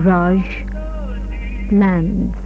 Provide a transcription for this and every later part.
Raj lands.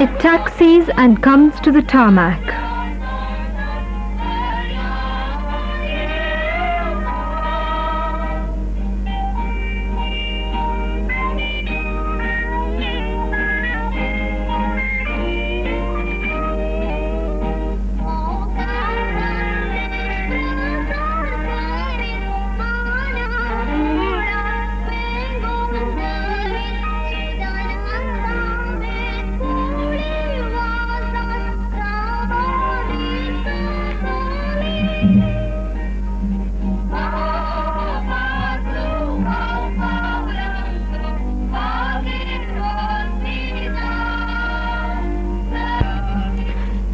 It taxis and comes to the tarmac.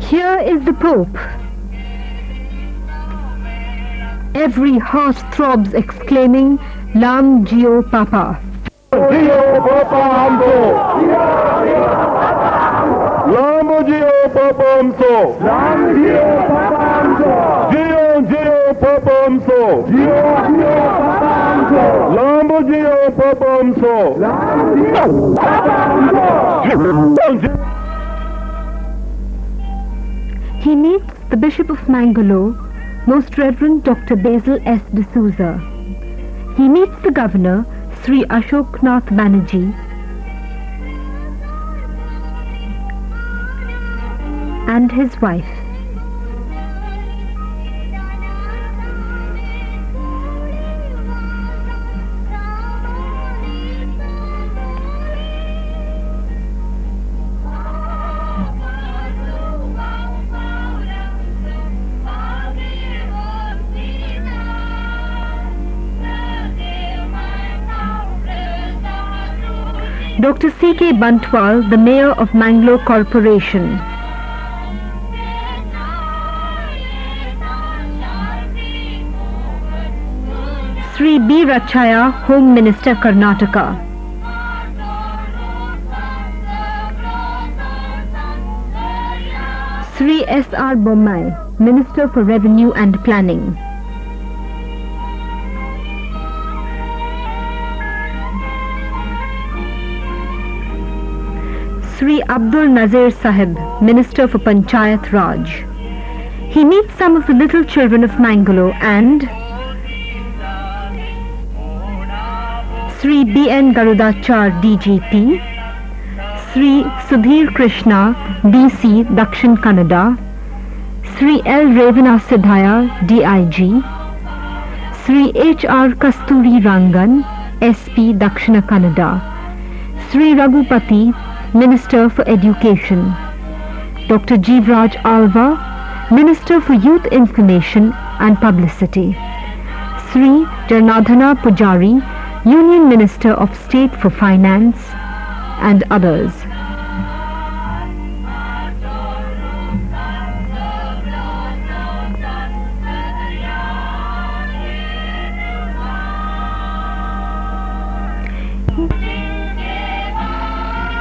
Here is the Pope. Every heart throbs exclaiming, Lam Gio Papa. Gio Papa Hamso. Lam Gio Papa Hamso. Lam Gio Papa Hamso. Gio Papa Hamso. Gio Papa Hamso. Lam Gio Papa Hamso. Lam Gio Papa Hamso. He meets the Bishop of Mangalore, Most Reverend Dr. Basil S. D'Souza. He meets the Governor, Sri Ashok Nath Banerjee, and his wife. Dr. C.K. Bantwal, the Mayor of Mangalore Corporation. Sri B. Rachaya, Home Minister, Karnataka. Sri S.R. Bommai, Minister for Revenue and Planning. Sri Abdul Nazir Sahib, Minister for Panchayat Raj. He meets some of the little children of Mangalore and Sri B.N. Garudachar, DGP, Sri Sudhir Krishna, DC, Dakshin Kannada, Sri L. Ravana Siddhaya, DIG, Sri H.R. Kasturi Rangan, SP, Dakshina Kannada, Sri Raghupati, Minister for Education, Dr. Jeevraj Alva, Minister for Youth Information and Publicity, Sri Janardhana Pujari, Union Minister of State for Finance, and others.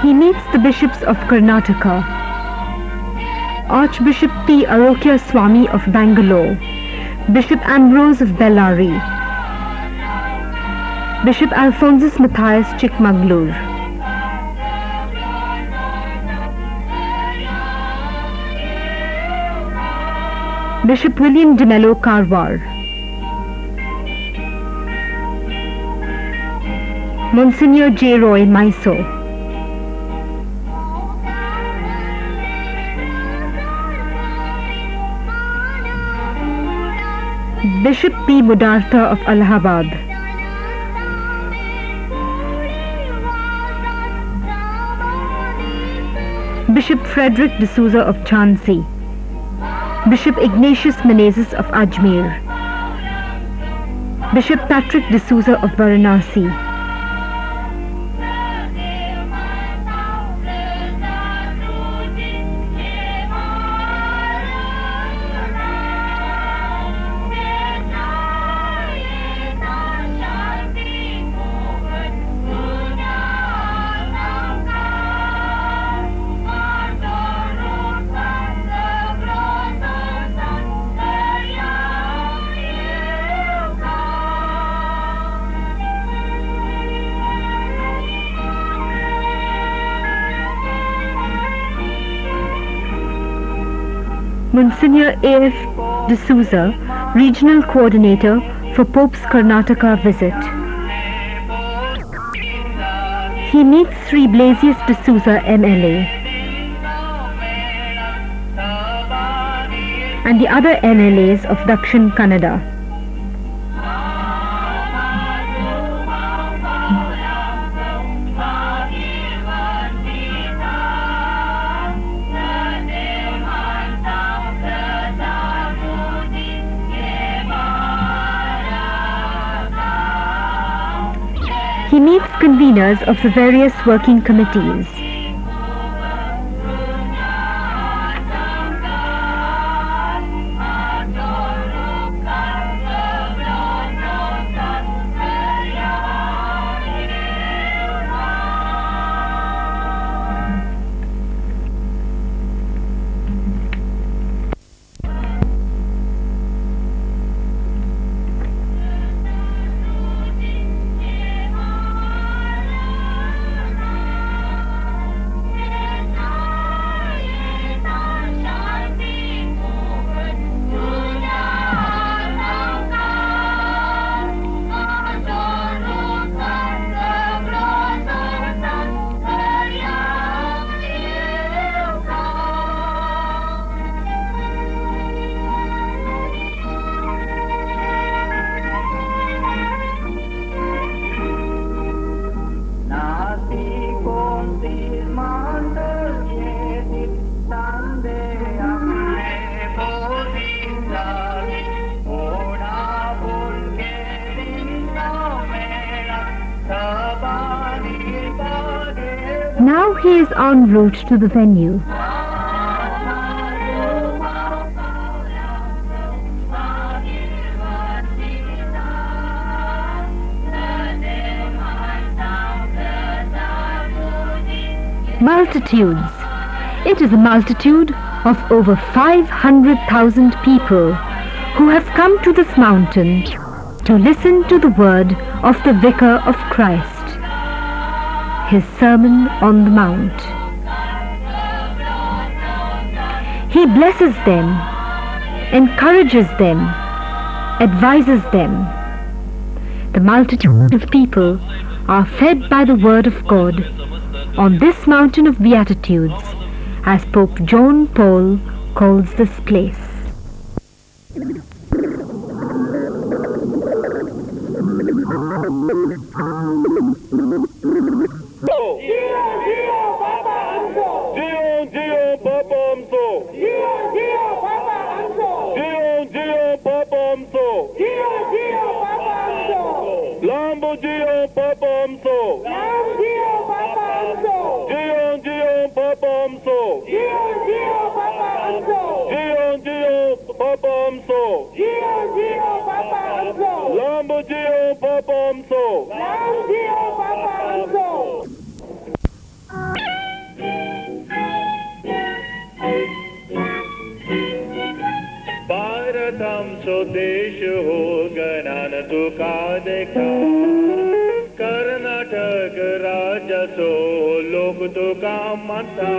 He meets the bishops of Karnataka, Archbishop P. Arokya Swami of Bangalore, Bishop Ambrose of Bellary, Bishop Alphonsus Matthias Chikmagalur, Bishop William de Mello Karwar, Monsignor J. Roy Mysore, Bishop P. Mudarta of Allahabad, Bishop Frederick D'Souza of Jhansi, Bishop Ignatius Menezes of Ajmer, Bishop Patrick D'Souza of Varanasi, Monsignor A.F. D'Souza, Regional Coordinator for Pope's Karnataka visit. He meets Sri Blasius D'Souza MLA and the other MLAs of Dakshin Kannada. He meets conveners of the various working committees. Now he is en route to the venue. Multitudes. It is a multitude of over 500,000 people who have come to this mountain to listen to the word of the Vicar of Christ, his Sermon on the Mount. He blesses them, encourages them, advises them. The multitude of people are fed by the word of God on this mountain of Beatitudes, as Pope John Paul calls this place. भारतमसो देश हो गणान तुका देखा कर्नाटक राज्याचो लोक तुका मानता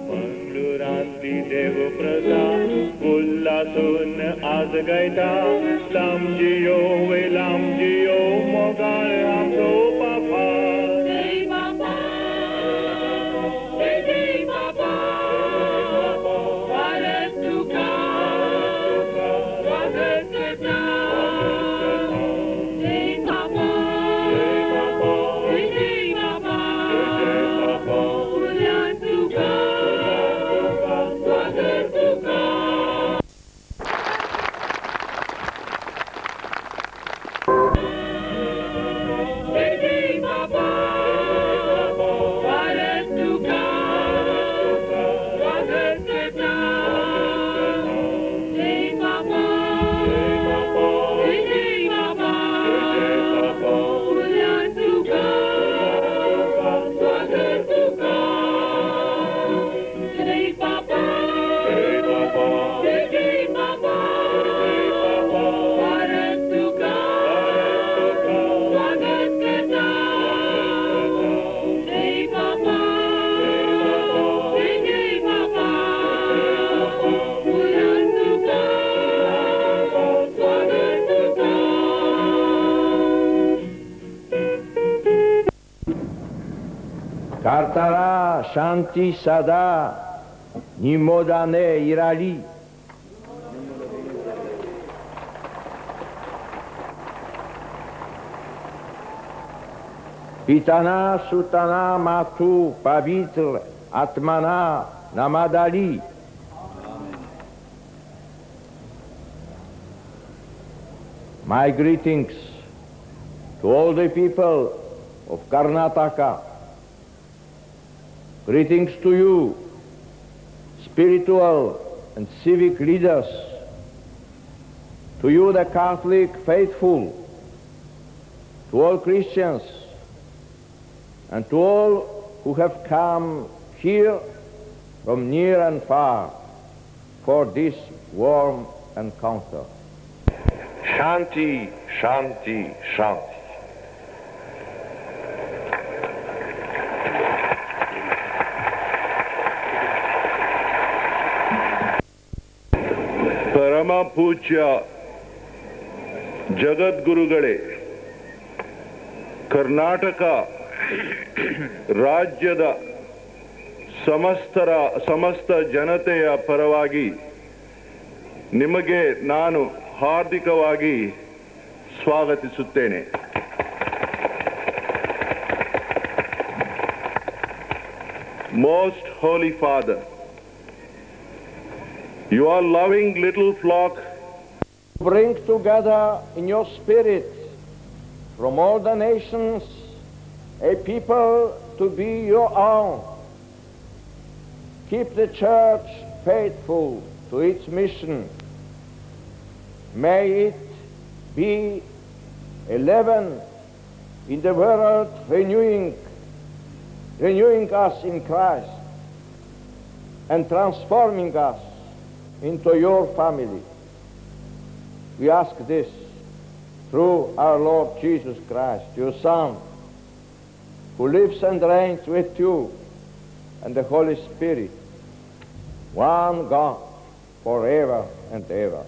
मंगळुरांतली देव प्रजा उल्हासून आज गायता लांबजियो वे लांबजियो मोगाळ आमचो बापा To go. Papa. Jai Papa. Jai Papa. Jai Papa. Bharat Sukha. Swagat Karta. Jai Papa. Jai Papa. Bharat Sukha. Swagat Karta. Kartara Shanti Sada Nimodane Irali. Pitana Sutana Matu Pavitra Atmana Namadali. My greetings to all the people of Karnataka. Greetings to you, spiritual and civic leaders, to you, the Catholic faithful, to all Christians, and to all who have come here from near and far for this warm encounter. Shanti, Shanti, Shanti. ಪರಮ ಪೂಜ್ಯ ಜಗದ್ಗುರುಗಳೇ, ಕರ್ನಾಟಕ ರಾಜ್ಯದ ಸಮಸ್ತ ಜನತೆಯ ಪರವಾಗಿ ನಿಮಗೆ ನಾನು ಹಾರ್ದಿಕವಾಗಿ ಸ್ವಾಗತಿಸುತ್ತೇನೆ. Most Holy Father, your loving little flock Bring together in your spirit from all the nations a people to be your own. Keep the church faithful to its mission. May it be a leaven in the world, renewing us in Christ and transforming us into your family. We ask this through our Lord Jesus Christ, your Son, who lives and reigns with you and the Holy Spirit, one God, forever and ever.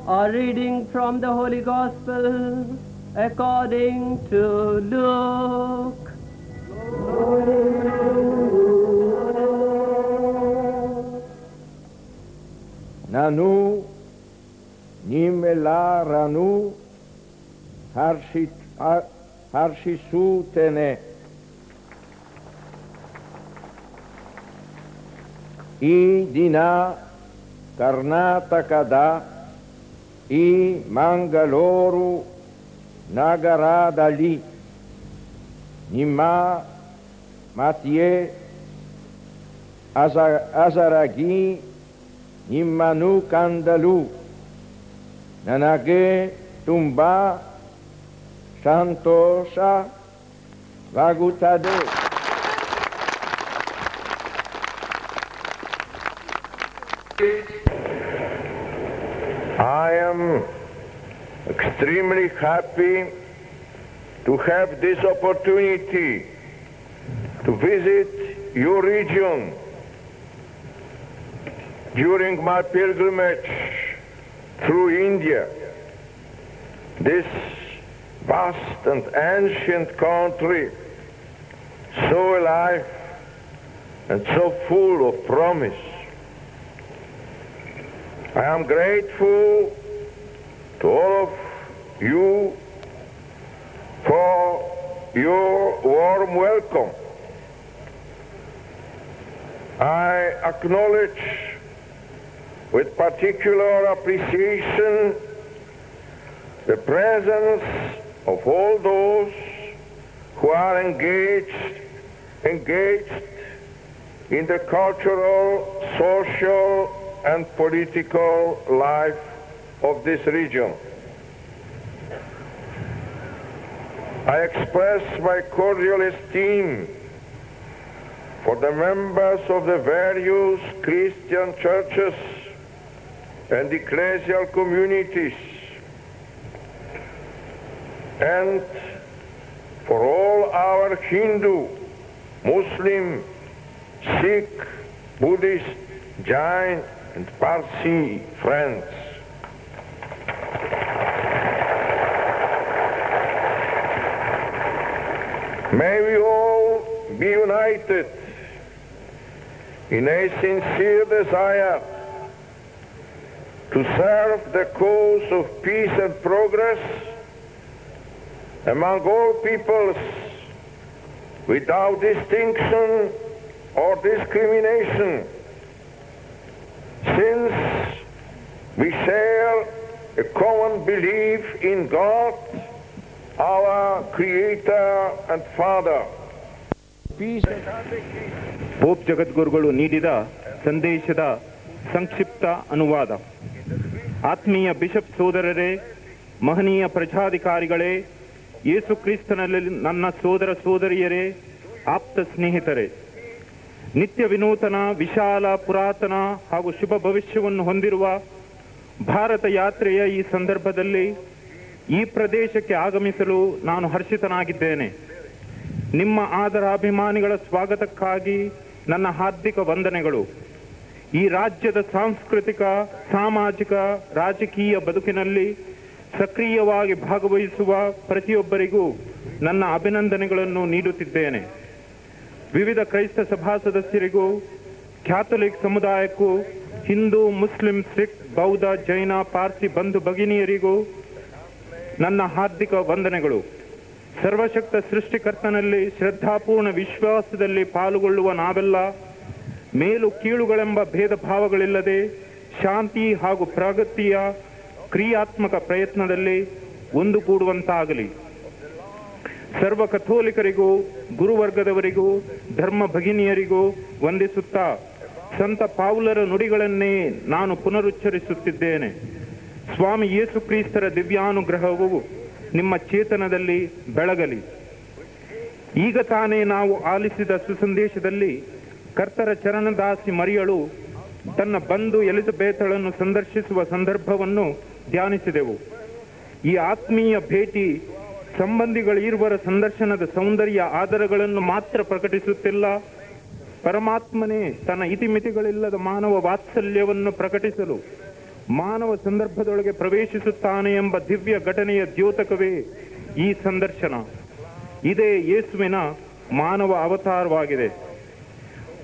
A reading from the Holy Gospel according to Luke. Nanu nimela ranu harshisutene. I dina Karnatakada I Mangaloru Nagaradali Nima Matye Azaragi Nimanu Kandalu Nanage Tumba Santosha Vagutade. I am extremely happy to have this opportunity to visit your region, during my pilgrimage through India, this vast and ancient country, so alive and so full of promise. I am grateful to all of you for your warm welcome. I acknowledge with particular appreciation the presence of all those who are engaged in the cultural, social, and political life of this region. I express my cordial esteem for the members of the various Christian churches and ecclesial communities, and for all our Hindu, Muslim, Sikh, Buddhist, Jain, and Parsi friends. May we all be united in a sincere desire to serve the cause of peace and progress among all peoples without distinction or discrimination, since we share a common belief in God, our Creator and Father. Peace and pope ಜಗದ್ಗುರುಗಳು ನೀಡಿದ ಸಂದೇಶದ ಸಂಕ್ಷಿಪ್ತ ಅನುವಾದ. ಆತ್ಮೀಯ bishop ಸೋದರರೇ, ಮಹನೀಯ ಪ್ರಜಾಧಿಕಾರಿಗಳೇ, ಯೇಸು ಕ್ರಿಸ್ತನಲ್ಲಿ ನನ್ನ ಸೋದರ ಸೋದರಿಯರೇ, ಆಪ್ತ ಸ್ನೇಹಿತರೆ, ನಿತ್ಯ ವಿನೂತನ, ವಿಶಾಲ, ಪುರಾತನ ಹಾಗೂ ಶುಭ ಭವಿಷ್ಯವನ್ನು ಹೊಂದಿರುವ ಭಾರತ ಯಾತ್ರೆಯ ಈ ಸಂದರ್ಭದಲ್ಲಿ ಈ ಪ್ರದೇಶಕ್ಕೆ ಆಗಮಿಸಲು ನಾನು ಹರ್ಷಿತನಾಗಿದ್ದೇನೆ. ನಿಮ್ಮ ಆದರಾಭಿಮಾನಿಗಳ ಸ್ವಾಗತಕ್ಕಾಗಿ ನನ್ನ ಹಾರ್ದಿಕ ವಂದನೆಗಳು. ಈ ರಾಜ್ಯದ ಸಾಂಸ್ಕೃತಿಕ, ಸಾಮಾಜಿಕ, ರಾಜಕೀಯ ಬದುಕಿನಲ್ಲಿ ಸಕ್ರಿಯವಾಗಿ ಭಾಗವಹಿಸುವ ಪ್ರತಿಯೊಬ್ಬರಿಗೂ ನನ್ನ ಅಭಿನಂದನೆಗಳನ್ನು ನೀಡುತ್ತಿದ್ದೇನೆ. ವಿವಿಧ ಕ್ರೈಸ್ತ ಸಭಾ ಸದಸ್ಯರಿಗೂ, ಕ್ಯಾಥೋಲಿಕ್ ಸಮುದಾಯಕ್ಕೂ, ಹಿಂದೂ, ಮುಸ್ಲಿಂ, ಸಿಖ್, ಬೌದ್ಧ, ಜೈನ, ಪಾರ್ಸಿ ಬಂಧು ಭಗಿನಿಯರಿಗೂ ನನ್ನ ಹಾರ್ದಿಕ ವಂದನೆಗಳು. ಸರ್ವಶಕ್ತ ಸೃಷ್ಟಿಕರ್ತನಲ್ಲಿ ಶ್ರದ್ಧಾಪೂರ್ಣ ವಿಶ್ವಾಸದಲ್ಲಿ ಪಾಲ್ಗೊಳ್ಳುವ ನಾವೆಲ್ಲ ಮೇಲು ಕೀಳುಗಳೆಂಬ ಭೇದ ಭಾವಗಳಿಲ್ಲದೆ ಶಾಂತಿ ಹಾಗೂ ಪ್ರಗತಿಯ ಕ್ರಿಯಾತ್ಮಕ ಪ್ರಯತ್ನದಲ್ಲಿ ಒಂದುಗೂಡುವಂತಾಗಲಿ. ಸರ್ವ ಕಥೋಲಿಕರಿಗೂ, ಗುರುವರ್ಗದವರಿಗೂ, ಧರ್ಮ ಭಗಿನಿಯರಿಗೂ ವಂದಿಸುತ್ತಾ ಸಂತ ಪೌಲರ ನುಡಿಗಳನ್ನೇ ನಾನು ಪುನರುಚ್ಚರಿಸುತ್ತಿದ್ದೇನೆ. ಸ್ವಾಮಿ ಯೇಸು ಕ್ರಿಸ್ತರ ದಿವ್ಯಾನುಗ್ರಹವು ನಿಮ್ಮ ಚೇತನದಲ್ಲಿ ಬೆಳಗಲಿ. ಈಗ ತಾನೇ ನಾವು ಆಲಿಸಿದ ಸುಸಂದೇಶದಲ್ಲಿ ಕರ್ತರ ಚರಣದಾಸಿ ಮರಿಯಳು ತನ್ನ ಬಂಧು ಎಲಿಜಬೆತಳನ್ನು ಸಂದರ್ಶಿಸುವ ಸಂದರ್ಭವನ್ನು ಧ್ಯಾನಿಸಿದೆವು. ಈ ಆತ್ಮೀಯ ಭೇಟಿ ಸಂಬಂಧಿಗಳಿರುವರ ಸಂದರ್ಶನದ ಸೌಂದರ್ಯ ಆಧಾರಗಳನ್ನು ಮಾತ್ರ ಪ್ರಕಟಿಸುತ್ತಿಲ್ಲ, ಪರಮಾತ್ಮನೇ ತನ್ನ ಇತಿಮಿತಿಗಳಿಲ್ಲದ ಮಾನವ ವಾತ್ಸಲ್ಯವನ್ನು ಪ್ರಕಟಿಸಲು ಮಾನವ ಸಂದರ್ಭದೊಳಗೆ ಪ್ರವೇಶಿಸುತ್ತಾನೆ ಎಂಬ ದಿವ್ಯ ಘಟನೆಯ ದ್ಯೋತಕವೇ ಈ ಸಂದರ್ಶನ. ಇದೇ ಯೇಸುವಿನ ಮಾನವ ಅವತಾರವಾಗಿದೆ.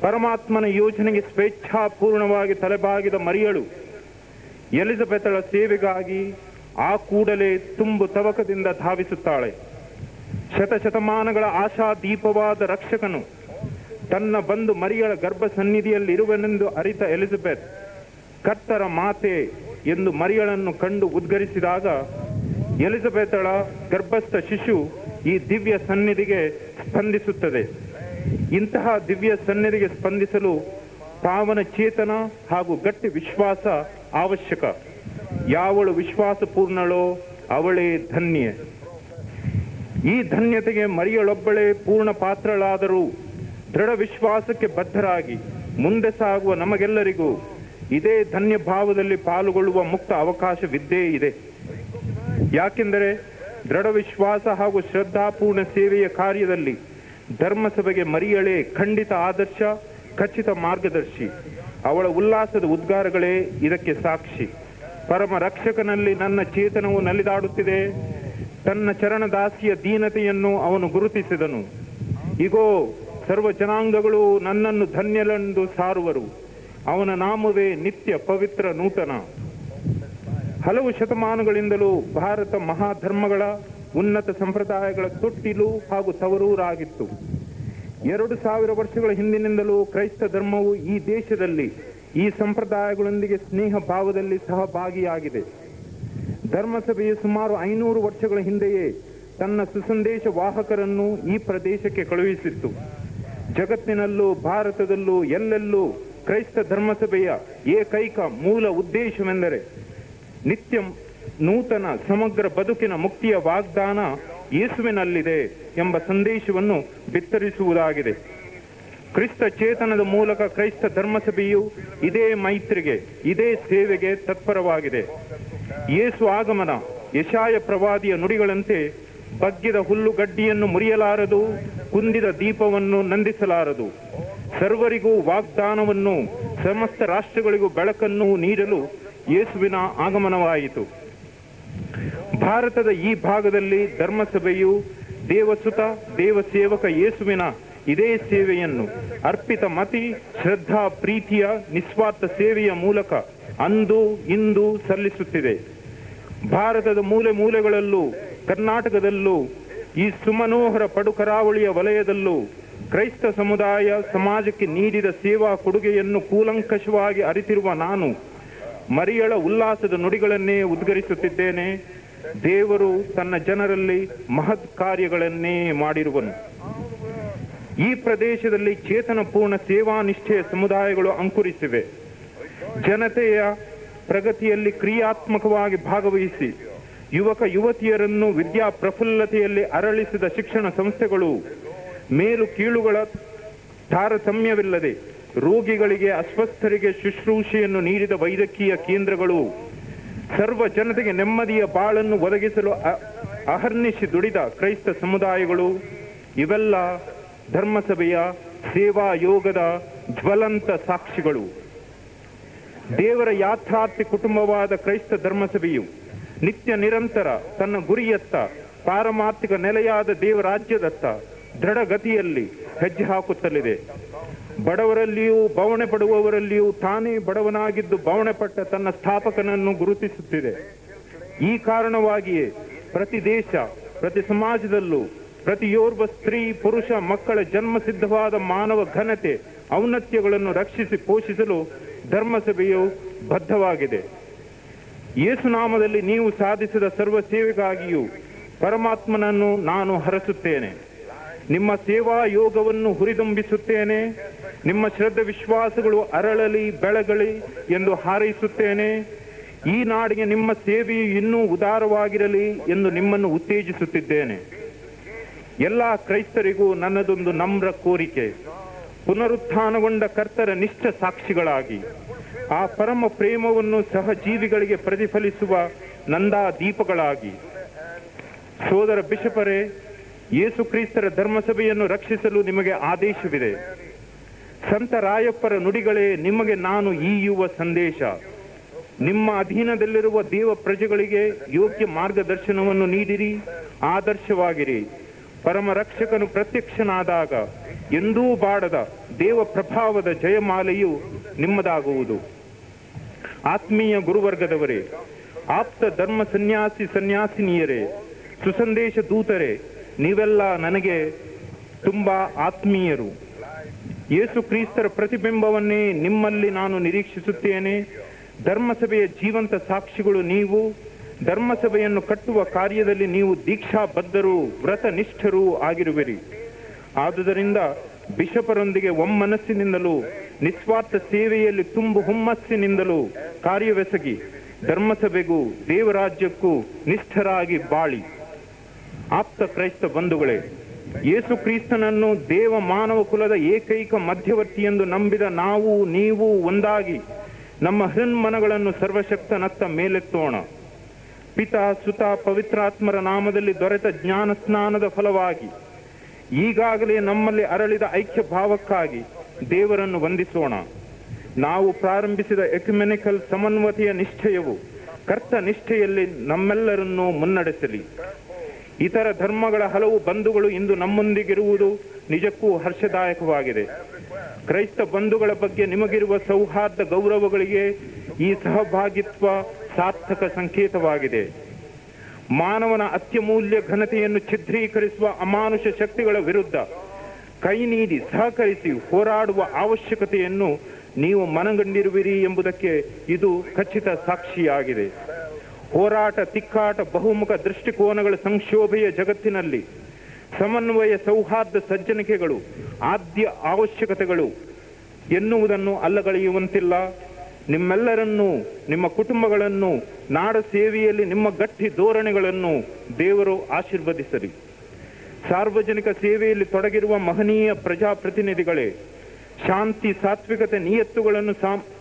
ಪರಮಾತ್ಮನ ಯೋಜನೆಗೆ ಸ್ವೇಚ್ಛಾಪೂರ್ಣವಾಗಿ ತಲೆಬಾಗಿದ ಮರಿಯಳು ಎಲಿಜಬೆತಳ ಸೇವೆಗಾಗಿ ಆ ಕೂಡಲೇ ತುಂಬು ತವಕದಿಂದ ಧಾವಿಸುತ್ತಾಳೆ. ಶತಶತಮಾನಗಳ ಆಶಾದೀಪವಾದ ರಕ್ಷಕನು ತನ್ನ ಬಂಧು ಮರಿಯಳ ಗರ್ಭ ಸನ್ನಿಧಿಯಲ್ಲಿರುವನೆಂದು ಅರಿತ ಎಲಿಜಬೆತ್ ಕರ್ತರ ಮಾತೆ ಎಂದು ಮರಿಯಳನ್ನು ಕಂಡು ಉದ್ಗರಿಸಿದಾಗ ಎಲಿಜಬೆತಳ ಗರ್ಭಸ್ಥ ಶಿಶು ಈ ದಿವ್ಯ ಸನ್ನಿಧಿಗೆ ಸ್ಪಂದಿಸುತ್ತದೆ. ಇಂತಹ ದಿವ್ಯ ಸನ್ನಿಧಿಗೆ ಸ್ಪಂದಿಸಲು ಪಾವನ ಚೇತನ ಹಾಗೂ ಗಟ್ಟಿ ವಿಶ್ವಾಸ ಅವಶ್ಯಕ. ಯಾವಳು ವಿಶ್ವಾಸಪೂರ್ಣಳೋ ಅವಳೇ ಧನ್ಯೆ. ಈ ಧನ್ಯತೆಗೆ ಮರಿಯಳೊಬ್ಬಳೇ ಪೂರ್ಣ ಪಾತ್ರಳಾದರೂ ದೃಢ ವಿಶ್ವಾಸಕ್ಕೆ ಬದ್ಧರಾಗಿ ಮುಂದೆ ಸಾಗುವ ನಮಗೆಲ್ಲರಿಗೂ ಇದೇ ಧನ್ಯ ಭಾವದಲ್ಲಿ ಪಾಲ್ಗೊಳ್ಳುವ ಮುಕ್ತ ಅವಕಾಶವಿದ್ದೇ ಇದೆ. ಯಾಕೆಂದರೆ ದೃಢ ವಿಶ್ವಾಸ ಹಾಗೂ ಶ್ರದ್ಧಾಪೂರ್ಣ ಸೇವೆಯ ಕಾರ್ಯದಲ್ಲಿ ಧರ್ಮಸಭೆಗೆ ಮರಿಯಳೇ ಖಂಡಿತ ಆದರ್ಶ, ಖಚಿತ ಮಾರ್ಗದರ್ಶಿ. ಅವಳ ಉಲ್ಲಾಸದ ಉದ್ಗಾರಗಳೇ ಇದಕ್ಕೆ ಸಾಕ್ಷಿ. ಪರಮ ರಕ್ಷಕನಲ್ಲಿ ನನ್ನ ಚೇತನವು ನಲಿದಾಡುತ್ತಿದೆ. ತನ್ನ ಚರಣದಾಸಿಯ ದೀನತೆಯನ್ನು ಅವನು ಗುರುತಿಸಿದನು. ಇಗೋ, ಸರ್ವ ಜನಾಂಗಗಳು ನನ್ನನ್ನು ಧನ್ಯಳೆಂದು ಸಾರುವರು. ಅವನ ನಾಮವೇ ನಿತ್ಯ ಪವಿತ್ರ ನೂತನ. ಹಲವು ಶತಮಾನಗಳಿಂದಲೂ ಭಾರತ ಮಹಾಧರ್ಮಗಳ ಉನ್ನತ ಸಂಪ್ರದಾಯಗಳ ತೊಟ್ಟಿಲು ಹಾಗೂ ತವರೂರಾಗಿತ್ತು. 2000 ವರ್ಷಗಳ ಹಿಂದಿನಿಂದಲೂ ಕ್ರೈಸ್ತ ಧರ್ಮವು ಈ ದೇಶದಲ್ಲಿ ಈ ಸಂಪ್ರದಾಯಗಳೊಂದಿಗೆ ಸ್ನೇಹ ಭಾವದಲ್ಲಿ ಸಹಭಾಗಿಯಾಗಿದೆ. ಧರ್ಮಸಭೆಯು ಸುಮಾರು 500 ವರ್ಷಗಳ ಹಿಂದೆಯೇ ತನ್ನ ಸುಸಂದೇಶ ವಾಹಕರನ್ನು ಈ ಪ್ರದೇಶಕ್ಕೆ ಕಳುಹಿಸಿತ್ತು. ಜಗತ್ತಿನಲ್ಲೂ ಭಾರತದಲ್ಲೂ ಎಲ್ಲೆಲ್ಲೂ ಕ್ರೈಸ್ತ ಧರ್ಮಸಭೆಯ ಏಕೈಕ ಮೂಲ ಉದ್ದೇಶವೆಂದರೆ ನಿತ್ಯ ನೂತನ ಸಮಗ್ರ ಬದುಕಿನ ಮುಕ್ತಿಯ ವಾಗ್ದಾನ ಯೇಸುವಿನಲ್ಲಿದೆ ಎಂಬ ಸಂದೇಶವನ್ನು ಬಿತ್ತರಿಸುವುದಾಗಿದೆ. ಕ್ರಿಸ್ತ ಚೇತನದ ಮೂಲಕ ಕ್ರೈಸ್ತ ಧರ್ಮಸಭೆಯು ಇದೇ ಮೈತ್ರಿಗೆ, ಇದೇ ಸೇವೆಗೆ ತತ್ಪರವಾಗಿದೆ. ಯೇಸು ಆಗಮನ ಯೆಶಾಯ ಪ್ರವಾದಿಯ ನುಡಿಗಳಂತೆ ಬಗ್ಗಿದ ಹುಲ್ಲುಗಡ್ಡಿಯನ್ನು ಮುರಿಯಲಾರದು, ಕುಂದಿದ ದೀಪವನ್ನು ನಂದಿಸಲಾರದು. ಸರ್ವರಿಗೂ ವಾಗ್ದಾನವನ್ನು, ಸಮಸ್ತ ರಾಷ್ಟ್ರಗಳಿಗೂ ಬೆಳಕನ್ನು ನೀಡಲು ಯೇಸುವಿನ ಆಗಮನವಾಯಿತು. ಭಾರತದ ಈ ಭಾಗದಲ್ಲಿ ಧರ್ಮಸಭೆಯು ದೇವಸುತ ದೇವಸೇವಕ ಯೇಸುವಿನ ಇದೇ ಸೇವೆಯನ್ನು ಅರ್ಪಿತ ಮತಿ, ಶ್ರದ್ಧಾ, ಪ್ರೀತಿಯ ನಿಸ್ವಾರ್ಥ ಸೇವೆಯ ಮೂಲಕ ಅಂದು ಇಂದು ಸಲ್ಲಿಸುತ್ತಿದೆ. ಭಾರತದ ಮೂಲೆ ಮೂಲೆಗಳಲ್ಲೂ, ಕರ್ನಾಟಕದಲ್ಲೂ, ಈ ಸುಮನೋಹರ ಪಡುಕರಾವಳಿಯ ವಲಯದಲ್ಲೂ ಕ್ರೈಸ್ತ ಸಮುದಾಯ ಸಮಾಜಕ್ಕೆ ನೀಡಿದ ಸೇವಾ ಕೊಡುಗೆಯನ್ನು ಕೂಲಂಕಷವಾಗಿ ಅರಿತಿರುವ ನಾನು ಮರಿಯಳ ಉಲ್ಲಾಸದ ನುಡಿಗಳನ್ನೇ ಉದ್ಗರಿಸುತ್ತಿದ್ದೇನೆ. ದೇವರು ತನ್ನ ಜನರಲ್ಲಿ ಮಹತ್ ಕಾರ್ಯಗಳನ್ನೇ ಮಾಡಿರುವನು. ಈ ಪ್ರದೇಶದಲ್ಲಿ ಚೇತನಪೂರ್ಣ ಸೇವಾನಿಷ್ಠೆಯ ಸಮುದಾಯಗಳು ಅಂಕುರಿಸಿವೆ. ಜನತೆಯ ಪ್ರಗತಿಯಲ್ಲಿ ಕ್ರಿಯಾತ್ಮಕವಾಗಿ ಭಾಗವಹಿಸಿ ಯುವಕ ಯುವತಿಯರನ್ನು ವಿದ್ಯಾ ಪ್ರಫುಲ್ಲತೆಯಲ್ಲಿ ಅರಳಿಸಿದ ಶಿಕ್ಷಣ ಸಂಸ್ಥೆಗಳು, ಮೇಲು ಕೀಳುಗಳ ತಾರತಮ್ಯವಿಲ್ಲದೆ ರೋಗಿಗಳಿಗೆ, ಅಸ್ವಸ್ಥರಿಗೆ ಶುಶ್ರೂಷೆಯನ್ನು ನೀಡಿದ ವೈದ್ಯಕೀಯ ಕೇಂದ್ರಗಳು, ಸರ್ವ ಜನತೆಗೆ ನೆಮ್ಮದಿಯ ಬಾಳನ್ನು ಒದಗಿಸಲು ಅಹರ್ನಿಶಿ ದುಡಿದ ಕ್ರೈಸ್ತ ಸಮುದಾಯಗಳು, ಇವೆಲ್ಲ ಧರ್ಮಸಭೆಯ ಸೇವಾ ಯೋಗದ ಜ್ವಲಂತ ಸಾಕ್ಷಿಗಳು. ದೇವರ ಯಾತ್ರಾರ್ಥಿ ಕುಟುಂಬವಾದ ಕ್ರೈಸ್ತ ಧರ್ಮಸಭೆಯು ನಿತ್ಯ ನಿರಂತರ ತನ್ನ ಗುರಿಯತ್ತ, ಪಾರಮಾರ್ಥಿಕ ನೆಲೆಯಾದ ದೇವರಾಜ್ಯದತ್ತ ದೃಢಗತಿಯಲ್ಲಿ ಹೆಜ್ಜೆ ಹಾಕುತ್ತಲಿದೆ. ಬಡವರಲ್ಲಿಯೂ ಬವಣೆ ಪಡುವವರಲ್ಲಿಯೂ ತಾನೇ ಬಡವನಾಗಿದ್ದು ಬವಣೆ ಪಟ್ಟ ತನ್ನ ಸ್ಥಾಪಕನನ್ನು ಗುರುತಿಸುತ್ತಿದೆ. ಈ ಕಾರಣವಾಗಿಯೇ ಪ್ರತಿ ದೇಶ, ಪ್ರತಿ ಸಮಾಜದಲ್ಲೂ ಪ್ರತಿಯೋರ್ವ ಸ್ತ್ರೀ, ಪುರುಷ, ಮಕ್ಕಳ ಜನ್ಮಸಿದ್ಧವಾದ ಮಾನವ ಘನತೆ, ಔನ್ನತ್ಯಗಳನ್ನು ರಕ್ಷಿಸಿ ಪೋಷಿಸಲು ಧರ್ಮಸಭೆಯು ಬದ್ಧವಾಗಿದೆ. ಯೇಸುನಾಮದಲ್ಲಿ ನೀವು ಸಾಧಿಸಿದ ಸರ್ವ ಸೇವೆಗಾಗಿಯೂ ಪರಮಾತ್ಮನನ್ನು ನಾನು ಹರಸುತ್ತೇನೆ. ನಿಮ್ಮ ಸೇವಾ ಯೋಗವನ್ನು ಹುರಿದುಂಬಿಸುತ್ತೇನೆ. ನಿಮ್ಮ ಶ್ರದ್ಧೆ ವಿಶ್ವಾಸಗಳು ಅರಳಲಿ, ಬೆಳಗಲಿ ಎಂದು ಹಾರೈಸುತ್ತೇನೆ. ಈ ನಾಡಿಗೆ ನಿಮ್ಮ ಸೇವೆಯು ಇನ್ನೂ ಉದಾರವಾಗಿರಲಿ ಎಂದು ನಿಮ್ಮನ್ನು ಉತ್ತೇಜಿಸುತ್ತಿದ್ದೇನೆ. ಎಲ್ಲ ಕ್ರೈಸ್ತರಿಗೂ ನನ್ನದೊಂದು ನಮ್ರ ಕೋರಿಕೆ. ಪುನರುತ್ಥಾನಗೊಂಡ ಕರ್ತರ ನಿಷ್ಠ ಸಾಕ್ಷಿಗಳಾಗಿ ಆ ಪರಮ ಪ್ರೇಮವನ್ನು ಸಹಜೀವಿಗಳಿಗೆ ಪ್ರತಿಫಲಿಸುವ ನಂದಾ ದೀಪಗಳಾಗಿ. ಸೋದರ ಬಿಷಪರೇ, ಯೇಸು ಕ್ರಿಸ್ತರ ಧರ್ಮಸಭೆಯನ್ನು ರಕ್ಷಿಸಲು ನಿಮಗೆ ಆದೇಶವಿದೆ. ಸಂತ ರಾಯಪ್ಪರ ನುಡಿಗಳೇ ನಿಮಗೆ ನಾನು ಈಯುವ ಸಂದೇಶ. ನಿಮ್ಮ ಅಧೀನದಲ್ಲಿರುವ ದೇವ ಪ್ರಜೆಗಳಿಗೆ ಯೋಗ್ಯ ಮಾರ್ಗದರ್ಶನವನ್ನು ನೀಡಿರಿ, ಆದರ್ಶವಾಗಿರಿ. ಪರಮ ರಕ್ಷಕನು ಪ್ರತ್ಯಕ್ಷನಾದಾಗ ಎಂದೂ ಬಾಡದ ದೇವ ಪ್ರಭಾವದ ಜಯಮಾಲೆಯು ನಿಮ್ಮದಾಗುವುದು. ಆತ್ಮೀಯ ಗುರುವರ್ಗದವರೇ, ಆಪ್ತ ಧರ್ಮ ಸನ್ಯಾಸಿನಿಯರೇ, ಸುಸಂದೇಶ ದೂತರೇ, ನೀವೆಲ್ಲ ನನಗೆ ತುಂಬಾ ಆತ್ಮೀಯರು. ಯೇಸು ಕ್ರಿಸ್ತರ ಪ್ರತಿಬಿಂಬವನ್ನೇ ನಿಮ್ಮಲ್ಲಿ ನಾನು ನಿರೀಕ್ಷಿಸುತ್ತೇನೆ. ಧರ್ಮಸಭೆಯ ಜೀವಂತ ಸಾಕ್ಷಿಗಳು ನೀವು. ಧರ್ಮಸಭೆಯನ್ನು ಕಟ್ಟುವ ಕಾರ್ಯದಲ್ಲಿ ನೀವು ದೀಕ್ಷಾಬದ್ಧರೂ ವ್ರತನಿಷ್ಠರೂ ಆಗಿರುವಿರಿ. ಆದುದರಿಂದ ಬಿಷಪರೊಂದಿಗೆ ಒಮ್ಮನಸ್ಸಿನಿಂದಲೂ ನಿಸ್ವಾರ್ಥ ಸೇವೆಯಲ್ಲಿ ತುಂಬು ಹುಮ್ಮಸ್ಸಿನಿಂದಲೂ ಕಾರ್ಯವೆಸಗಿ ಧರ್ಮಸಭೆಗೂ ದೇವರಾಜ್ಯಕ್ಕೂ ನಿಷ್ಠರಾಗಿ ಬಾಳಿ. ಆಪ್ತ ಕ್ರೈಸ್ತ ಬಂಧುಗಳೇ, ಯೇಸು ಕ್ರಿಸ್ತನನ್ನು ದೇವ ಮಾನವ ಕುಲದ ಏಕೈಕ ಮಧ್ಯವರ್ತಿ ಎಂದು ನಂಬಿದ ನಾವು ನೀವು ಒಂದಾಗಿ ನಮ್ಮ ಹೃನ್ಮನಗಳನ್ನು ಸರ್ವಶಕ್ತನತ್ತ ಮೇಲೆತ್ತೋಣ. ಪಿತಾ, ಸುತ, ಪವಿತ್ರಾತ್ಮರ ನಾಮದಲ್ಲಿ ದೊರೆತ ಜ್ಞಾನ ಸ್ನಾನದ ಫಲವಾಗಿ ಈಗಾಗಲೇ ನಮ್ಮಲ್ಲಿ ಅರಳಿದ ಐಕ್ಯ ಭಾವಕ್ಕಾಗಿ ದೇವರನ್ನು ವಂದಿಸೋಣ. ನಾವು ಪ್ರಾರಂಭಿಸಿದ ಎಕ್ಯುಮೆನಿಕಲ್ ಸಮನ್ವತೆಯ ನಿಶ್ಚಯವು ಕರ್ತ ನಿಷ್ಠೆಯಲ್ಲಿ ನಮ್ಮೆಲ್ಲರನ್ನೂ ಮುನ್ನಡೆಸಲಿ. ಇತರ ಧರ್ಮಗಳ ಹಲವು ಬಂಧುಗಳು ಇಂದು ನಮ್ಮೊಂದಿಗಿರುವುದು ನಿಜಕ್ಕೂ ಹರ್ಷದಾಯಕವಾಗಿದೆ. ಕ್ರೈಸ್ತ ಬಂಧುಗಳ ಬಗ್ಗೆ ನಿಮಗಿರುವ ಸೌಹಾರ್ದ ಗೌರವಗಳಿಗೆ ಈ ಸಹಭಾಗಿತ್ವ ಸಾರ್ಥಕ ಸಂಕೇತವಾಗಿದೆ. ಮಾನವನ ಅತ್ಯಮೂಲ್ಯ ಘನತೆಯನ್ನು ಛಿದ್ರೀಕರಿಸುವ ಅಮಾನುಷ ಶಕ್ತಿಗಳ ವಿರುದ್ಧ ಕೈ ನೀಡಿ ಸಹಕರಿಸಿ ಹೋರಾಡುವ ಅವಶ್ಯಕತೆಯನ್ನು ನೀವು ಮನಗಂಡಿರುವಿರಿ ಎಂಬುದಕ್ಕೆ ಇದು ಖಚಿತ ಸಾಕ್ಷಿಯಾಗಿದೆ. ಹೋರಾಟ, ತಿಕ್ಕಾಟ, ಬಹುಮುಖ ದೃಷ್ಟಿಕೋನಗಳ ಸಂಕ್ಷೋಭೆಯ ಜಗತ್ತಿನಲ್ಲಿ ಸಮನ್ವಯ, ಸೌಹಾರ್ದ, ಸಜ್ಜನಿಕೆಗಳು ಆದ್ಯ ಅವಶ್ಯಕತೆಗಳು ಎನ್ನುವುದನ್ನು ಅಲ್ಲಗಳೆಯುವಂತಿಲ್ಲ. ನಿಮ್ಮೆಲ್ಲರನ್ನೂ, ನಿಮ್ಮ ಕುಟುಂಬಗಳನ್ನು, ನಾಡ ಸೇವೆಯಲ್ಲಿ ನಿಮ್ಮ ಗಟ್ಟಿ ಧೋರಣೆಗಳನ್ನು ದೇವರು ಆಶೀರ್ವದಿಸಲಿ. ಸಾರ್ವಜನಿಕ ಸೇವೆಯಲ್ಲಿ ತೊಡಗಿರುವ ಮಹನೀಯ ಪ್ರಜಾಪ್ರತಿನಿಧಿಗಳೇ, ಶಾಂತಿ, ಸಾತ್ವಿಕತೆ, ನಿಯತ್ತುಗಳನ್ನು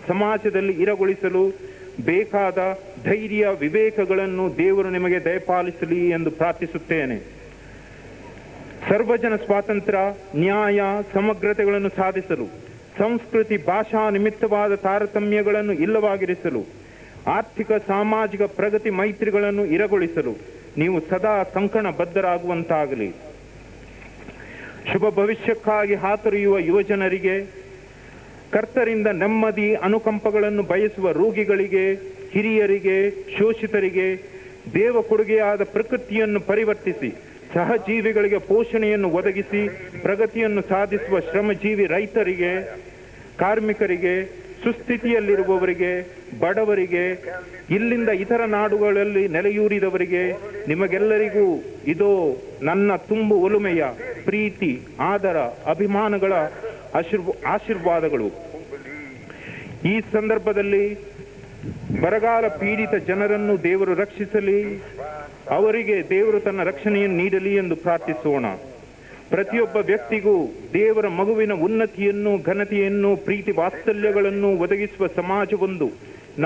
ಸಮಾಜದಲ್ಲಿ ಇರಗೊಳಿಸಲು ಬೇಕಾದ ಧೈರ್ಯ, ವಿವೇಕಗಳನ್ನು ದೇವರು ನಿಮಗೆ ದಯಪಾಲಿಸಲಿ ಎಂದು ಪ್ರಾರ್ಥಿಸುತ್ತೇನೆ. ಸರ್ವಜನ ಸ್ವಾತಂತ್ರ್ಯ, ನ್ಯಾಯ, ಸಮಗ್ರತೆಗಳನ್ನು ಸಾಧಿಸಲು, ಸಂಸ್ಕೃತಿ, ಭಾಷಾ ನಿಮಿತ್ತವಾದ ತಾರತಮ್ಯಗಳನ್ನು ಇಲ್ಲವಾಗಿರಿಸಲು, ಆರ್ಥಿಕ ಸಾಮಾಜಿಕ ಪ್ರಗತಿ ಮೈತ್ರಿಗಳನ್ನು ಇರಗೊಳಿಸಲು ನೀವು ಸದಾ ಕಂಕಣ ಬದ್ಧರಾಗುವಂತಾಗಲಿ. ಶುಭ ಭವಿಷ್ಯಕ್ಕಾಗಿ ಹಾತೊರೆಯುವ ಯುವಜನರಿಗೆ, ಕರ್ತರಿಂದ ನೆಮ್ಮದಿ, ಅನುಕಂಪಗಳನ್ನು ಬಯಸುವ ರೋಗಿಗಳಿಗೆ, ಹಿರಿಯರಿಗೆ, ಶೋಷಿತರಿಗೆ ದೇವ ಕೊಡುಗೆಯಾದ ಪ್ರಕೃತಿಯನ್ನು ಪರಿವರ್ತಿಸಿ ಸಹಜೀವಿಗಳಿಗೆ ಪೋಷಣೆಯನ್ನು ಒದಗಿಸಿ ಪ್ರಗತಿಯನ್ನು ಸಾಧಿಸುವ ಶ್ರಮಜೀವಿ ರೈತರಿಗೆ, ಕಾರ್ಮಿಕರಿಗೆ, ಸುಸ್ಥಿತಿಯಲ್ಲಿರುವವರಿಗೆ, ಬಡವರಿಗೆ, ಇಲ್ಲಿಂದ ಇತರ ನಾಡುಗಳಲ್ಲಿ ನೆಲೆಯೂರಿದವರಿಗೆ, ನಿಮಗೆಲ್ಲರಿಗೂ ಇದೋ ನನ್ನ ತುಂಬು ಒಲುಮೆಯ ಪ್ರೀತಿ, ಆದರ, ಅಭಿಮಾನಗಳ ಆಶೀರ್ವಾದಗಳು. ಈ ಸಂದರ್ಭದಲ್ಲಿ ಬರಗಾಲ ಪೀಡಿತ ಜನರನ್ನು ದೇವರು ರಕ್ಷಿಸಲಿ, ಅವರಿಗೆ ದೇವರು ತನ್ನ ರಕ್ಷಣೆಯನ್ನು ನೀಡಲಿ ಎಂದು ಪ್ರಾರ್ಥಿಸೋಣ. ಪ್ರತಿಯೊಬ್ಬ ವ್ಯಕ್ತಿಗೂ ದೇವರ ಮಗುವಿನ ಉನ್ನತಿಯನ್ನು, ಘನತೆಯನ್ನು, ಪ್ರೀತಿ, ವಾತ್ಸಲ್ಯಗಳನ್ನು ಒದಗಿಸುವ ಸಮಾಜವೊಂದು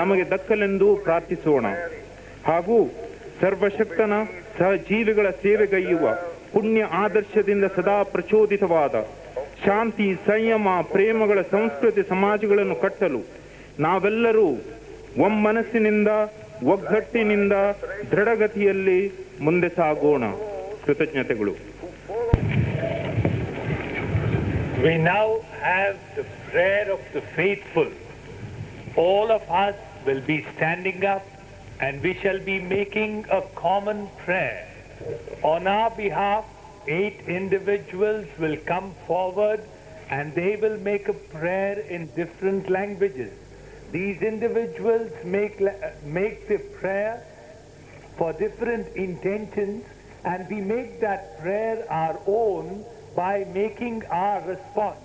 ನಮಗೆ ದಕ್ಕಲೆಂದು ಪ್ರಾರ್ಥಿಸೋಣ. ಹಾಗೂ ಸರ್ವಶಕ್ತನ ಸಹಜೀವಿಗಳ ಸೇವೆಗೈಯುವ ಪುಣ್ಯ ಆದರ್ಶದಿಂದ ಸದಾ ಪ್ರಚೋದಿತವಾದ ಶಾಂತಿ, ಸಂಯಮ, ಪ್ರೇಮಗಳ ಸಂಸ್ಕೃತಿ ಸಮಾಜಗಳನ್ನು ಕಟ್ಟಲು ನಾವೆಲ್ಲರೂ ಒಮ್ಮನಸ್ಸಿನಿಂದ, ಒಗ್ಗಟ್ಟಿನಿಂದ ದೃಢಗತಿಯಲ್ಲಿ ಮುಂದೆ ಸಾಗೋಣ. ಕೃತಜ್ಞತೆಗಳು. We now have the prayer of the faithful. All of us will be standing up and we shall be making a common prayer. On our behalf, 8 individuals will come forward and they will make a prayer in different languages. These individuals make the prayer for different intentions, and we make that prayer our own by making our response.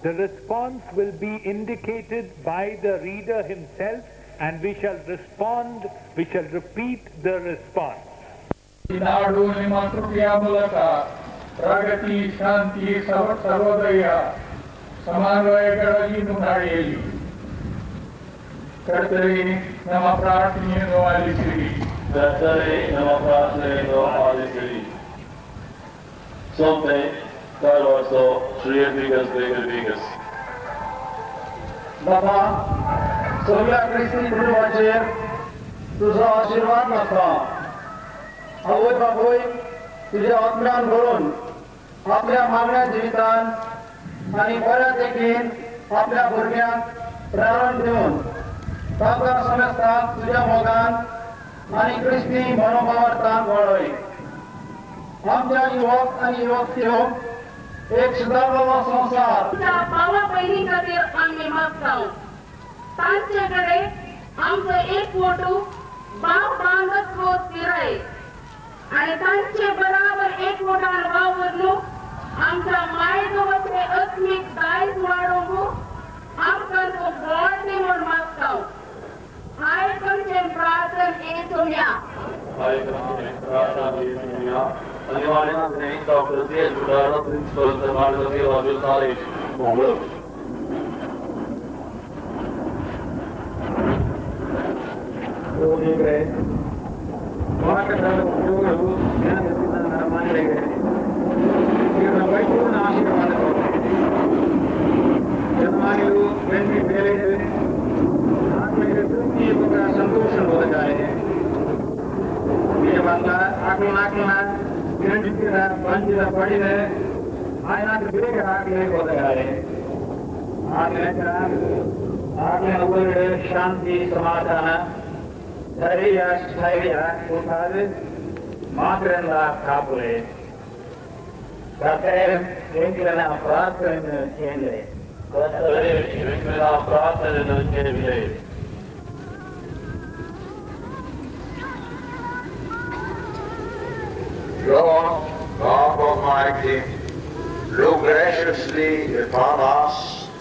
The response will be indicated by the reader himself, and we shall respond, we shall repeat the response. ನಾಡು ನಿಮ್ಮ ಕೃಪೆಯ ಮೂಲಕ ಪ್ರಗತಿ, ಶಾಂತಿ, ಸರ್ವೋದಯ, ಸಮನ್ವಯಗಳಲ್ಲಿ ಮುನ್ನಡೆಯಲಿ. ಕರ್ತರೇ, ನಮ್ಮ ಪ್ರಾರ್ಥನೆಯನ್ನು ಆಲಿಸಿರಿ. ಕರ್ತರೇ, ನಮ್ಮ ಪ್ರಾರ್ಥನೆಯನ್ನು ಆಲಿಸಿರಿ. Somte, Carlos, Sriadigas, Vegas. बाबा, सगळ्या ख्रिस्ती कुटुंबाचेर तुझो आशीर्वाद नासता. आवय बापूय तुझ्या आत्म्यान भरून आपल्या मागण्या जिवितान आनी बऱ्या देखीन आपल्या भुरग्यांक प्रारण दिवन तांकां समजतात तुझ्या मोगान आनी ख्रिस्ती मनोभावार्थान वाडय. आमच्या युवक आनी युवत्यो एक सुदारलेलो संसार भावा बहिणी खातीर आमी मागतां. तांचे कडेन आमचो एक फोटो भाव बांगत तिराय आणि तांचे बराबर एक वोटान वावरलो आमच्या मायगोवाचे आत्मीक दायज वाडोवंक आमकां तो व्हड निवड मागता. आयकून प्रार्थना येतुल्या Dr. Diaz Budara, Principal of the Margaret College, Mongol. ಆಶೀರ್ವಾದ ಹಾಕ್ಲಿನ ಕೆಂಟಿನ ಪಂಚಿನ ಪಡಿದೆ ఆయన ಬೇಗ ಹಾಕಲೇ ಹೋದರೆ ಆಗಲೇ ಅವರಿಗೆ ಶಾಂತಿ ಸಮಾಧಾನ ಧೈರ್ಯ ಸ್ಥೈರ್ಯ ಉಂಟಾದ ಮಾತ್ರಲ್ಲ ಕಾಪುಲೆ ಎಂಗಿನ ಪ್ರಾರ್ಥನೆಯನ್ನು ಕೇಳಿದೆ ಪ್ರಾರ್ಥನೆಯನ್ನು ಕೇಳಿದೆ. Lord God Almighty, look graciously upon us,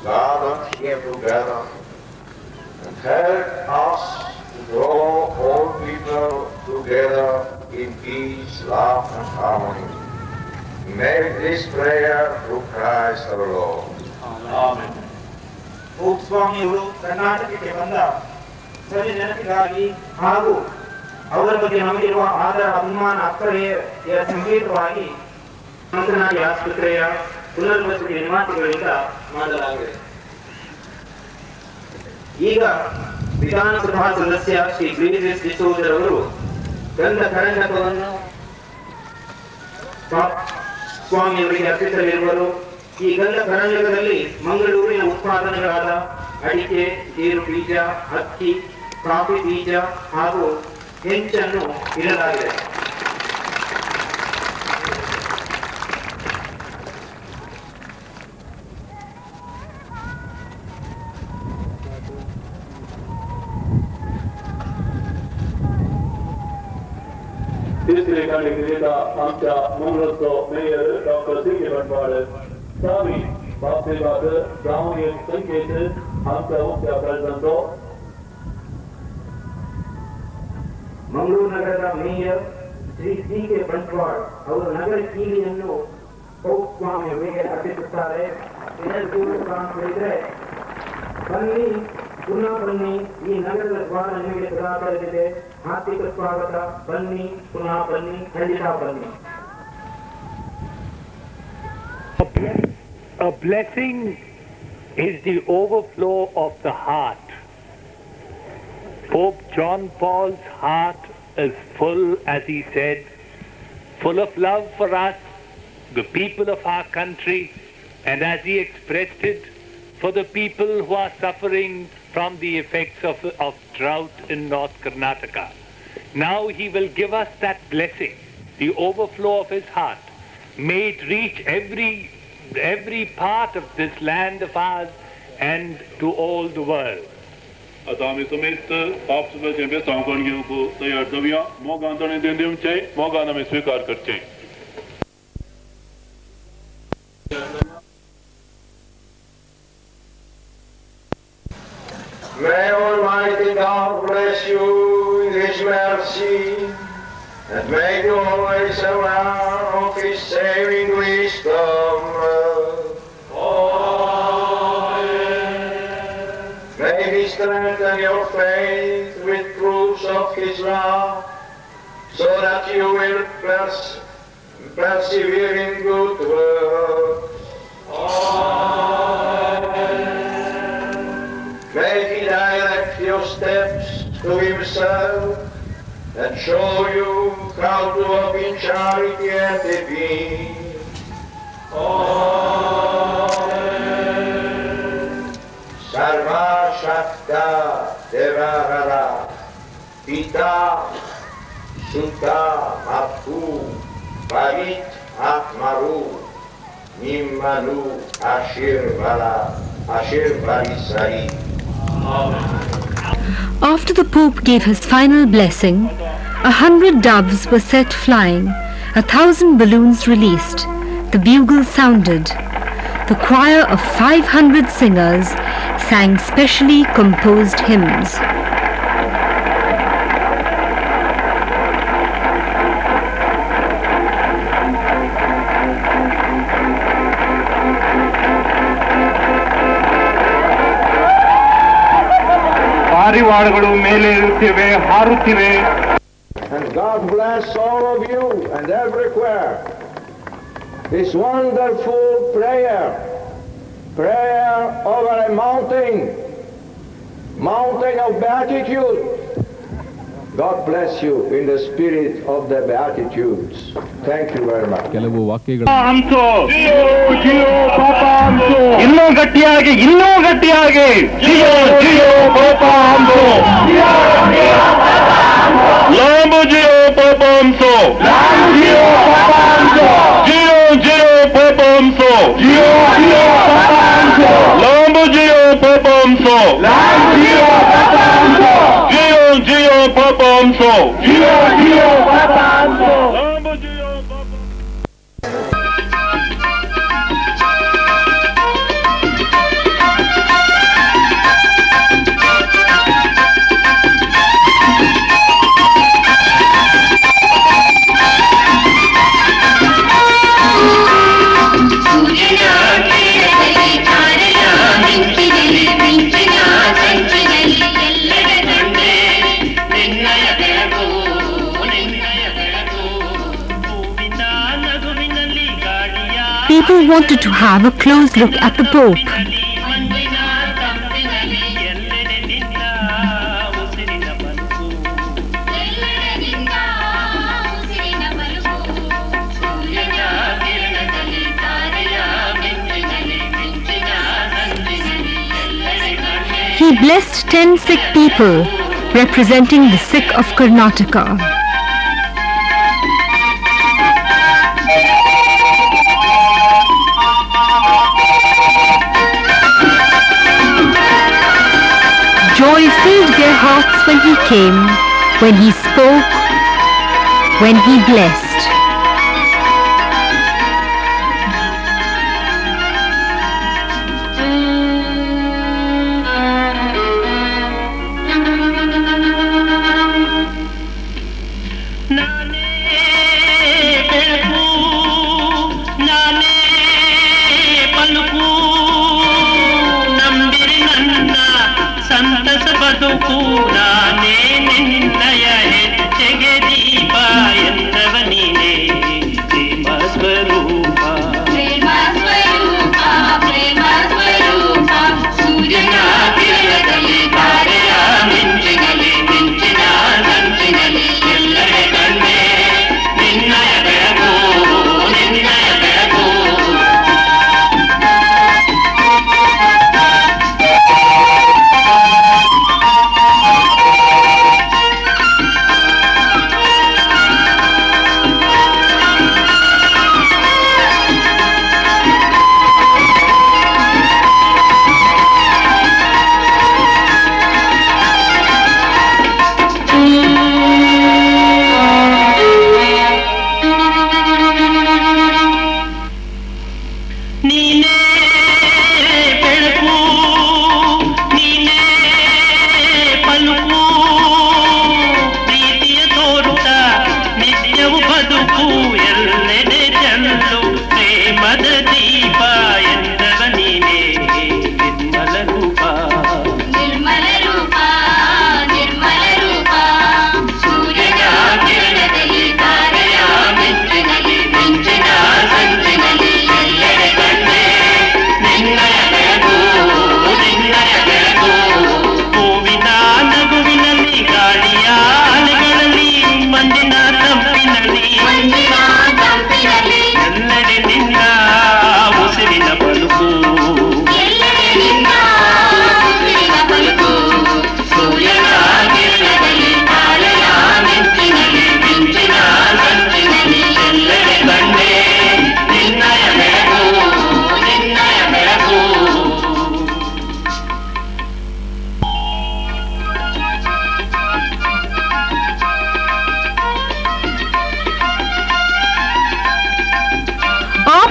gathered here together, and help us to draw all people together in peace, love, and harmony. Make this prayer through Christ our Lord. Amen. ಸ್ವಾಮಿಯವರು ಕರ್ನಾಟಕಕ್ಕೆ ಬಂದ ಸರಿ ನೆನಪಿಗಾಗಿ ಹಾಗೂ ಅವರ ಬಗ್ಗೆ ನಮಗಿರುವ ಆದರ ಅಭಿಮಾನ ಅಕ್ಕರೆಯ ಸಂಕೇತವಾಗಿ ಮಂತ್ರನಾಡಿ ಆಸ್ಪತ್ರೆಯ ಪುನರ್ವಸತಿ ನಿರ್ಮಾತೃಗಳಿಂದ ಮಾಡಲಾಗಿದೆ. ಈಗ ವಿಧಾನಸಭಾ ಸದಸ್ಯ ಶ್ರೀ ಗ್ರೀವೇಶ್ ಡಿಸೋಜರ್ ಅವರು ಗಂಧ ಕರಂಡಕವನ್ನು ಸ್ವಾಮಿಯವರಿಗೆ ಅರ್ಪಿಸಲಿರುವರು. ಈ ಗಂಧ ಕರಂಡಕದಲ್ಲಿ ಮಂಗಳೂರಿನ ಉತ್ಪಾದನೆಗಳಾದ ಅಡಿಕೆ, ಗೇರು ಬೀಜ, ಅಕ್ಕಿ, ಕಾಫಿ ಬೀಜ ಹಾಗೂ ಹೆಂಚನ್ನು ಇಡಲಾಗಿದೆ. तिसरे कार्यक्रम आमच्या मंगळूरचो मेयर डॉक्टर सी.के. बनवाळ स्वामी बापसेवाक जावन एक संकेत आमच्या मुख्य प्रेसिडेंटो ಮಂಗಳೂರು ನಗರದ ಮೇಯರ್ ಶ್ರೀ ಸಿ.ಕೆ. ಬಂಟ್ವಾಳ್ ಅವರು ನಗರ ಕೀಲಿಯನ್ನು ಪೋಪ್ ಸ್ವಾಮಿಯವರಿಗೆ ಅರ್ಪಿಸುತ್ತಾರೆ. ಇದಕ್ಕೂ ಹೇಳಿದ್ರೆ ಬನ್ನಿ, ಪುನಃ ಬನ್ನಿ, ಈ ನಗರದ ದ್ವಾರ ನಿಮಗೆ ಸದಾ ತೆರೆದಿದೆ. ಆರ್ಥಿಕ ಸ್ವಾಗತ, ಬನ್ನಿ, ಪುನಃ ಬನ್ನಿ, ಖಂಡಿತ ಬನ್ನಿ. A blessing is the overflow of the heart. Pope John Paul's heart is full, as he said, full of love for us, the people of our country, and as he expressed it, for the people who are suffering from the effects of drought in North Karnataka. Now he will give us that blessing, the overflow of his heart. May it reach every part of this land of ours and to all the world. आता आम्ही समेत आपसुद्धा बेसांगण घेवंक तयार जावया. मोगान ताणें देण दिवचें, मोगान आमी स्वीकार करचें. May Almighty God bless you in His mercy, and make you always aware of His saving wisdom. May He strengthen your faith with proofs of His love, so that you will persevere in good works. May He direct your steps to Himself and show you how to walk in charity and peace. Sarva Shakta Devarara Pita Sutta Mathu Parit Atmaru Nimmanu Ashir Varisari. After the Pope gave his final blessing, 100 doves were set flying, 1,000 balloons released, the bugle sounded. The choir of 500 singers sang specially composed hymns. ಪಾರಿವಾಳಗಳು ಮೇಲೆ ಇರುತ್ತಿವೆ, ಹಾರುತ್ತಿವೆ. And God bless all of you and everywhere. This wonderful prayer over a mountain of beatitude. God bless you in the spirit of the Beatitudes. Thank you very much. ಕೆಲವು ವಾಕ್ಯಗಳು ಇನ್ನೂ ಗಟ್ಟಿಯಾಗಿ Jio Jio ಪಾಪಾಂಸೋ ಲಾಂಬು Jio ಪಾಪಾಂಸೋ Jio Jio ಪಾಪಾಂಸೋ ಲಾಂಬು Jio ಪಾಪಾಂಸೋ Jio Jio ಪಾಪಾಂಸೋ ಲಾಂಬು Jio People wanted to have a close look at the Pope. He blessed 10 sick people, representing the sick of Karnataka. Joy filled their hearts when he came, when he spoke, when he blessed.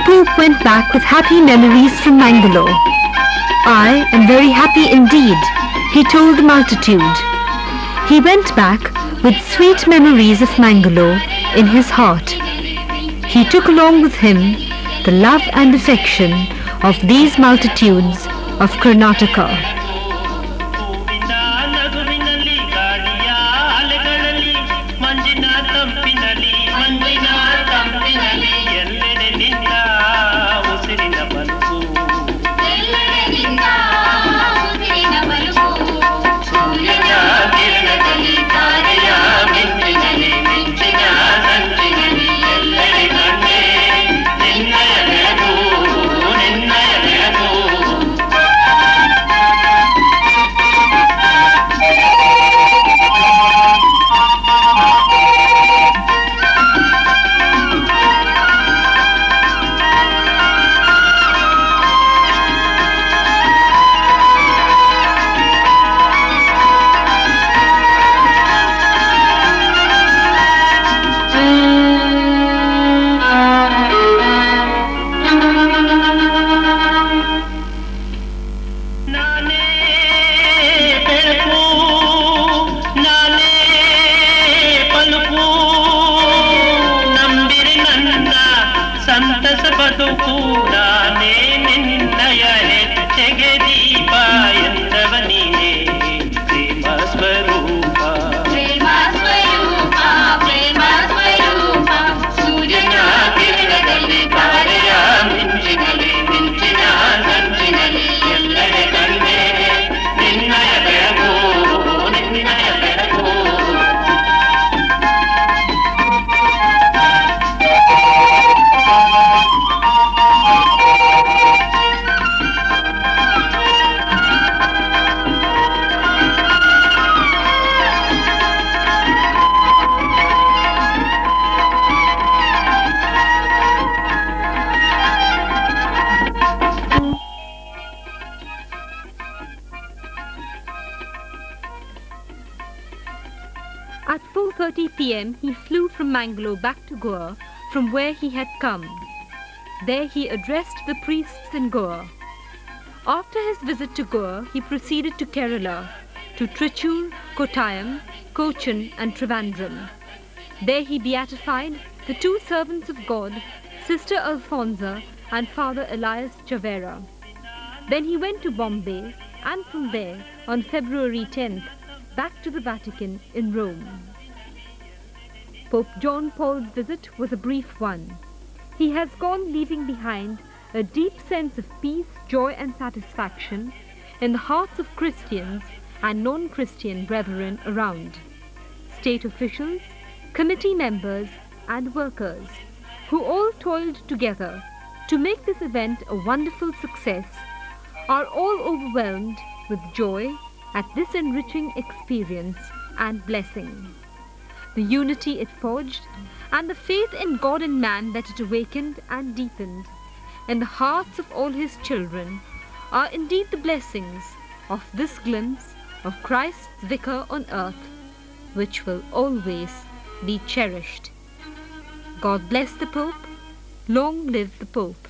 Pope went back with happy memories from Mangalore. I am very happy indeed, he told the multitude. He went back with sweet memories of Mangalore in his heart. He took along with him the love and affection of these multitudes of Karnataka. ಸೂರ್ಯನ ಕಿರಣದಲ್ಲಿ ತಾರೆಯ At 4:30 p.m. he flew from Mangalore back to Goa from where he had come. There he addressed the priests in Goa. After his visit to Goa, he proceeded to Kerala, to Trichur, Kottayam, Cochin and Trivandrum. There he beatified the two servants of God, Sister Alfonsa and Father Elias Chavera. Then he went to Bombay and from there, on February 10th, back to the Vatican in Rome. Pope John Paul's visit was a brief one. He has gone leaving behind a deep sense of peace, joy and satisfaction in the hearts of Christians and non-Christian brethren around. State officials, committee members and workers, who all toiled together to make this event a wonderful success, are all overwhelmed with joy at this enriching experience and blessing. The unity it forged and the faith in God and man that it awakened and deepened in the hearts of all his children are indeed the blessings of this glimpse of Christ's Vicar on earth, which will always be cherished. God bless the Pope. Long live the Pope.